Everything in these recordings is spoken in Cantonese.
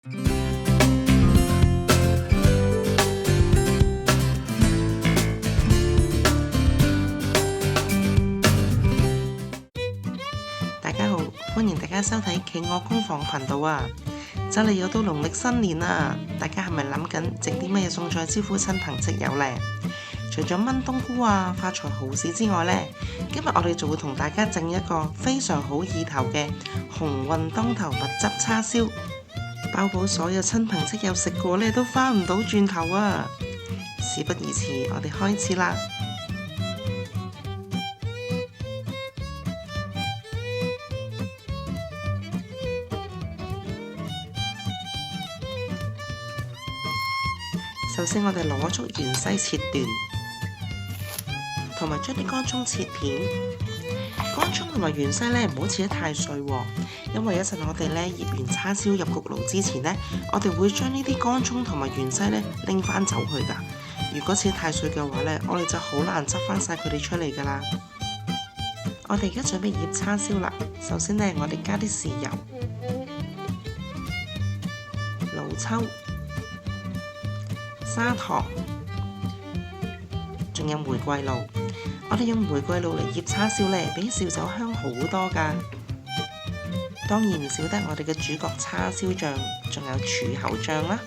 大家好，歡迎大家收睇企鵝工房頻道啊！就嚟又到農曆新年啦，大家係咪諗緊整啲乜嘢餸菜招呼親朋戚友呢？除咗炆冬菇啊、發財蠔豉之外呢，今日我哋就會同大家整一個非常好意頭嘅鴻運當頭蜜汁叉燒，包保所有親朋戚友食過呢都翻唔到轉頭啊！事不宜遲，我哋開始啦！首先我哋攞出芫茜切段，同埋將啲乾葱切片。乾葱同埋芫茜呢唔好切得太碎喎，因為一陣我哋呢醃完叉燒入焗爐之前呢，我哋會將呢啲乾葱同埋芫茜呢拎翻走去㗎。如果切得太碎嘅話呢，我哋就好難執翻晒佢哋出嚟㗎啦。我哋而家準備醃叉燒啦。首先呢，我哋加啲豉油、老抽、砂糖，仲有玫瑰露。我哋用玫瑰露嚟醃叉燒呢，比紹酒香好多㗎。當然唔少得我哋嘅主角叉燒醬，仲有柱侯醬啦。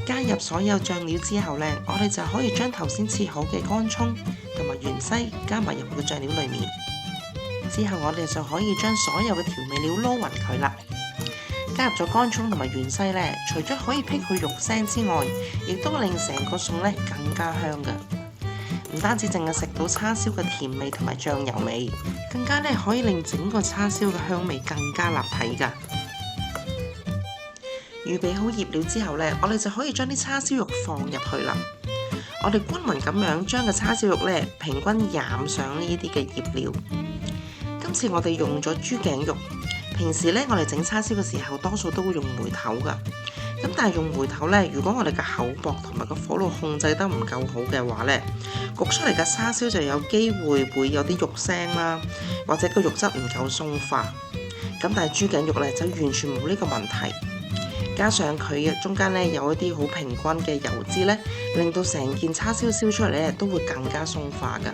加入所有醬料之後呢，我哋就可以將頭先切好嘅乾葱同埋芫茜加埋入去嘅醬料裡面。之後我哋就可以將所有嘅調味料撈勻佢啦。加入咗乾葱同埋芫茜呢，除咗可以辟去肉腥之外，亦都令成個餸呢更加香㗎。唔單止淨係食到叉燒嘅甜味同埋醬油味，更加呢可以令整個叉燒嘅香味更加立體㗎。預備好醃料之後呢，我哋就可以將啲叉燒肉放入去啦。我哋均勻咁樣將個叉燒肉呢平均染上呢啲嘅醃料。今次我哋用咗豬頸肉。平時呢，我哋整叉燒嘅時候，多數都會用梅頭㗎。咁但係用梅頭呢，如果我哋嘅厚薄同埋個火爐控制得唔夠好嘅話呢，焗出嚟嘅叉燒就有機會有啲肉腥啦，或者個肉質唔夠鬆化。咁但係豬頸肉呢，就完全冇呢個問題。加上佢中間呢有一啲好平均嘅油脂呢，令到成件叉燒燒出嚟呢都會更加鬆化㗎。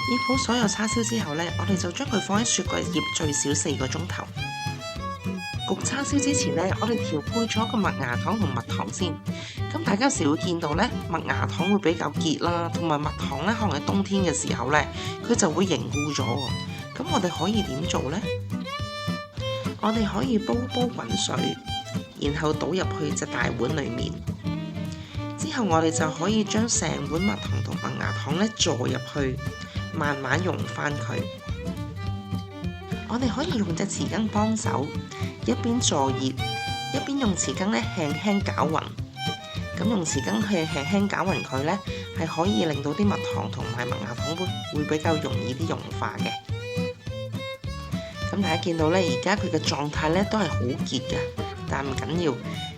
醃好所有叉燒之後呢，我哋就將佢放喺雪櫃醃最少4個鐘頭。焗叉燒之前呢，我哋調配咗個麥芽糖同蜜糖先。咁大家有時會見到呢，麥芽糖會比較結啦，同埋蜜糖呢，可能喺冬天嘅時候呢，佢就會凝固咗。咁我哋可以點做呢？我哋可以煲滾水，然後倒入去隻大碗裡面。之後我哋就可以將成碗蜜糖同麥芽糖呢坐入去。慢慢溶翻佢，我哋可以用隻匙羹幫手，一邊助熱，一邊用匙羹咧輕輕攪勻。咁用匙羹去輕輕攪勻佢咧，係可以令到啲蜜糖同埋麥芽糖會比較容易啲融化嘅。咁大家見到咧，而家佢嘅狀態咧都係好結嘅，但唔緊要，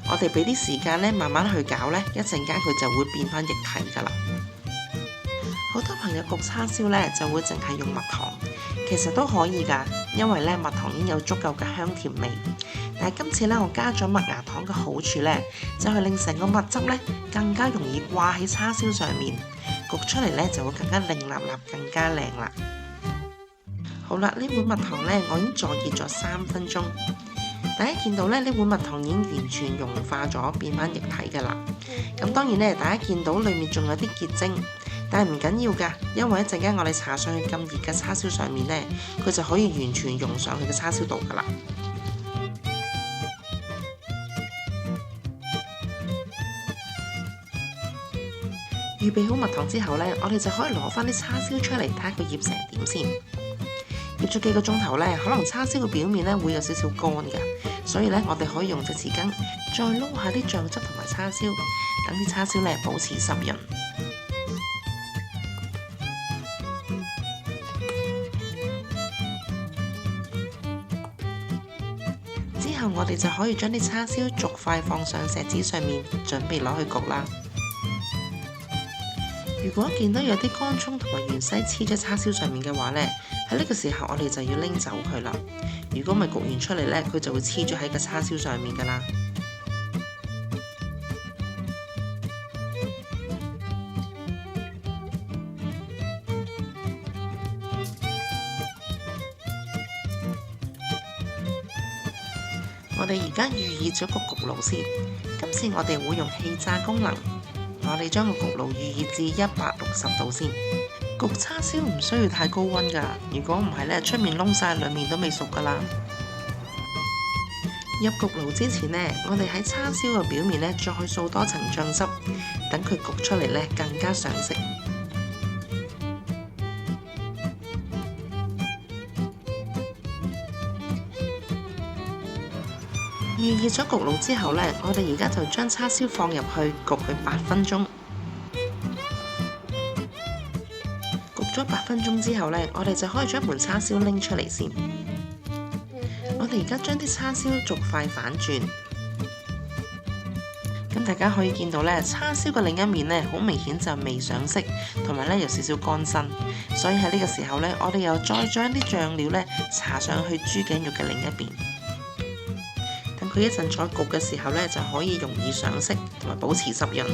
我哋俾啲時間咧慢慢去攪咧，一陣間佢就會變翻液體㗎啦。好多朋友焗叉燒呢就會淨係用蜜糖，其實都可以㗎，因為呢蜜糖已經有足夠嘅香甜味。但係今次呢，我加咗麥芽糖嘅好處呢，就係令成個蜜汁呢更加容易掛喺叉燒上面，焗出嚟呢就會更加靚立立，更加靚啦。好啦，呢碗蜜糖呢，我已經助熱咗3分鐘。大家見到呢碗蜜糖已經完全融化咗，變翻液體㗎啦。咁當然呢，大家見到裡面仲有啲結晶。但係唔緊要㗎，因為一陣間我哋搽上去咁熱嘅叉燒上面呢，佢就可以完全溶上去嘅叉燒度㗎啦。預備好蜜糖之後呢，我哋就可以攞翻啲叉燒出嚟睇下佢醃成點先。醃咗幾個鐘頭呢，可能叉燒嘅表面呢會有少少乾㗎，所以呢，我哋可以用隻匙羹再撈下啲醬汁同埋叉燒，等啲叉燒呢保持濕潤。之後我哋就可以將啲叉燒逐塊放上錫紙上面，準備攞去焗啦。如果見到有啲乾葱同埋芫茜黐咗叉燒上面嘅話呢，喺呢個時候，我哋就要拎走佢啦。如果唔係焗完出嚟呢，佢就會黐咗喺個叉燒上面噶啦。我哋而家預熱咗個焗爐先，今次我哋會用氣炸功能，我哋將個焗爐預熱至160度先。焗叉燒唔需要太高溫噶，如果唔係呢，出面燶晒，裏面都未熟噶啦。入焗爐之前呢，我哋喺叉燒嘅表面呢，再掃多層醬汁，等佢焗出嚟呢更加上色。預熱咗焗爐之後呢，我哋而家就將叉燒放入去焗佢8分鐘。焗咗8分鐘之後呢，我哋就可以將盤叉燒拎出嚟先。我哋而家將啲叉燒逐塊反轉，咁大家可以見到呢，叉燒嘅另一面呢，好明顯就未上色，同埋呢有少少乾身，所以喺呢個時候呢，我哋又再將啲醬料呢搽上去豬頸肉嘅另一邊，等佢一陣再焗嘅時候呢，就可以容易上色，同埋保持濕潤。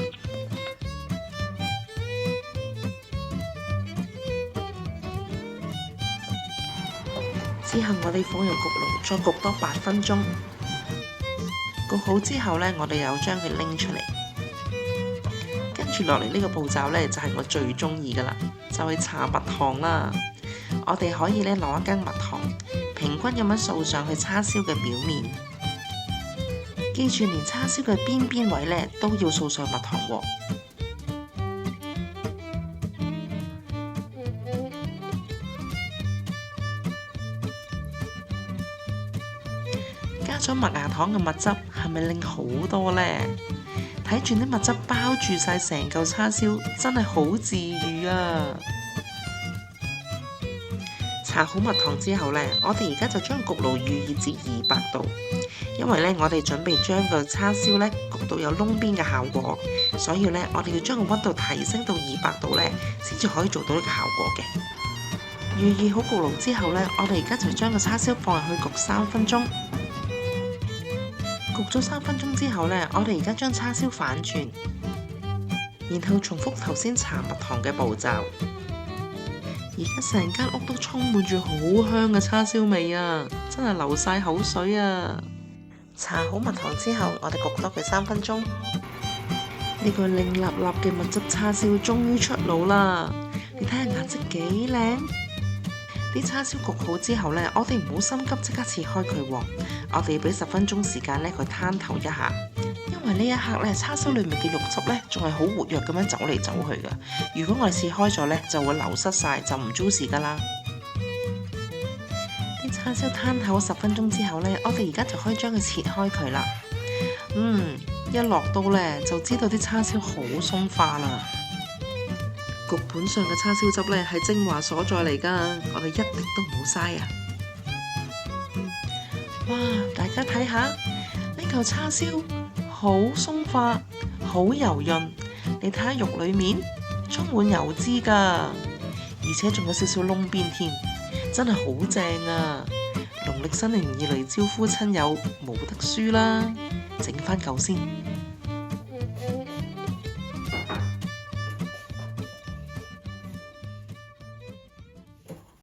之後我哋放入焗爐，再焗多8分鐘。焗好之後呢，我哋又將佢拎出嚟。跟住落嚟呢個步驟呢，就係我最中意噶啦，就係搽蜜糖啦。我哋可以呢攞一羹蜜糖，平均咁樣掃上去叉燒嘅表面。記住連叉燒嘅邊邊位呢，都要掃上蜜糖喎。加咗麥芽糖嘅蜜汁係咪靚好多呢？睇住啲蜜汁包住晒成嚿叉燒，真係好治癒啊！搽好蜜糖之後呢，我哋而家就將焗爐預熱至200度，因為呢，我哋準備將個叉燒呢焗到有窿邊嘅效果，所以呢，我哋要將個溫度提升到200度呢，先至可以做到呢個效果嘅。預熱好焗爐之後呢，我哋而家就將個叉燒放入去焗3分鐘。焗咗3分鐘之後呢，我哋而家將叉燒反轉，然後重複頭先搽蜜糖嘅步驟。而家成間屋都充滿住好香嘅叉燒味啊，真係流晒口水啊！搽好蜜糖之後，我哋焗多佢3分鐘。呢個靚立立嘅蜜汁叉燒終於出爐啦！你睇下顏色幾靚。啲叉燒焗好之後呢，我哋唔好心急即刻切開佢喎，我哋要俾10分鐘時間呢，佢攤頭一下，因為呢一刻呢，叉燒裏面嘅肉汁呢，仲係好活躍咁樣走嚟走去㗎。如果我哋切開咗呢，就會流失晒，就唔 juicy 㗎啦。啲叉燒攤頭10分鐘之後呢，我哋而家就可以將佢切開佢啦。一落刀呢，就知道啲叉燒好鬆化啦。焗盤上嘅叉燒汁呢係精華所在嚟㗎，我哋一滴都唔好嘥啊！哇，大家睇下呢嚿叉燒好鬆化，好油潤，你睇下肉裏面充滿油脂㗎，而且仲有少少窿邊添，真係好正啊！農曆新年以嚟招呼親友冇得輸啦，整返嚿先。